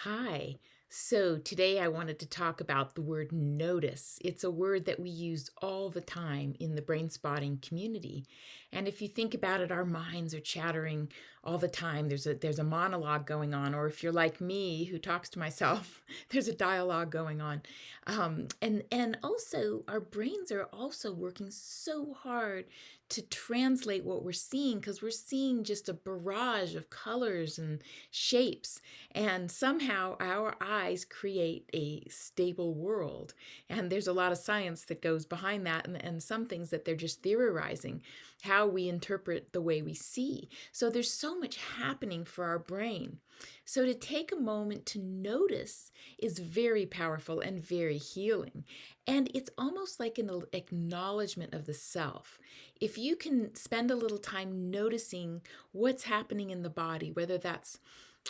Hi. So today I wanted to talk about the word notice. It's a word that we use all the time in the brain spotting community. And if you think about it, our minds are chattering all the time. There's a monologue going on, or if you're like me who talks to myself, there's a dialogue going on. And also our brains are also working so hard to translate what we're seeing because we're seeing just a barrage of colors and shapes, and somehow our eyes create a stable world. And there's a lot of science that goes behind that, and some things that they're just theorizing how we interpret the way we see. So there's so much happening for our brain. So to take a moment to notice is very powerful and very healing. And it's almost like an acknowledgement of the self. If you can spend a little time noticing what's happening in the body, whether that's,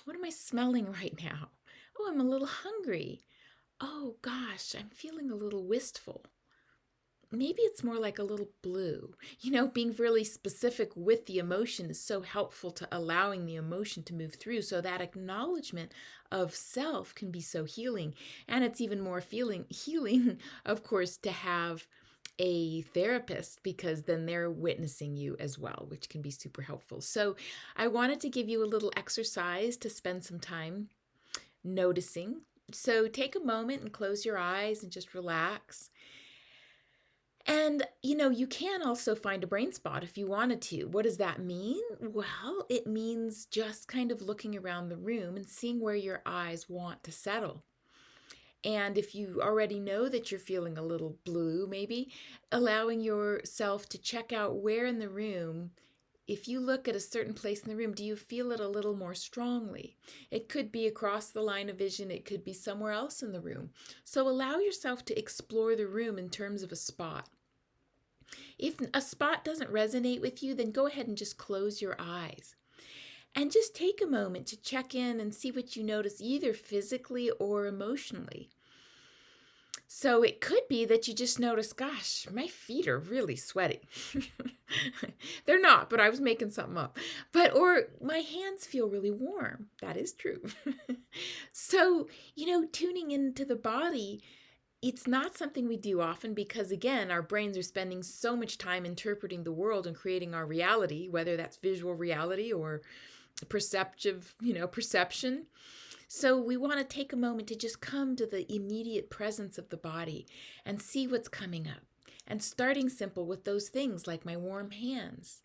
what am I smelling right now? Oh, I'm a little hungry. Oh gosh, I'm feeling a little wistful. Maybe it's more like a little blue. Being really specific with the emotion is so helpful to allowing the emotion to move through. So that acknowledgement of self can be so healing. And it's even more healing, of course, to have a therapist, because then they're witnessing you as well, which can be super helpful. So I wanted to give you a little exercise to spend some time noticing. So take a moment and close your eyes and just relax. And, you can also find a brain spot if you wanted to. What does that mean? Well, it means just kind of looking around the room and seeing where your eyes want to settle. And if you already know that you're feeling a little blue, maybe allowing yourself to check out where in the room, if you look at a certain place in the room, do you feel it a little more strongly? It could be across the line of vision, it could be somewhere else in the room. So allow yourself to explore the room in terms of a spot. If a spot doesn't resonate with you, then go ahead and just close your eyes. And just take a moment to check in and see what you notice, either physically or emotionally. So it could be that you just notice, gosh, my feet are really sweaty. They're not, but I was making something up. Or my hands feel really warm. That is true. So, tuning into the body, it's not something we do often because, again, our brains are spending so much time interpreting the world and creating our reality, whether that's visual reality or perception. So we want to take a moment to just come to the immediate presence of the body and see what's coming up. And starting simple with those things like my warm hands,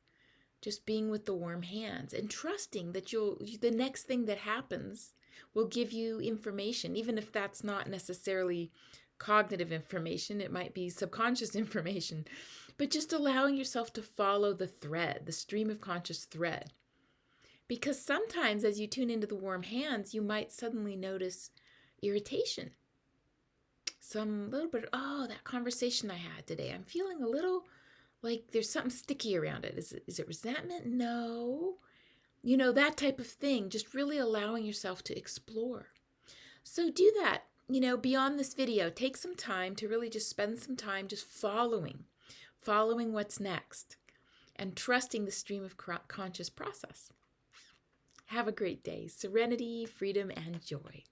just being with the warm hands and trusting that the next thing that happens will give you information, even if that's not necessarily cognitive information. It might be subconscious information, but just allowing yourself to follow the thread, the stream of conscious thread. Because sometimes as you tune into the warm hands, you might suddenly notice irritation. Some little bit, oh, that conversation I had today, I'm feeling a little like there's something sticky around it. Is it resentment? No. That type of thing, just really allowing yourself to explore. So do that, beyond this video. Take some time to really just spend some time just following what's next and trusting the stream of conscious process. Have a great day. Serenity, freedom, and joy.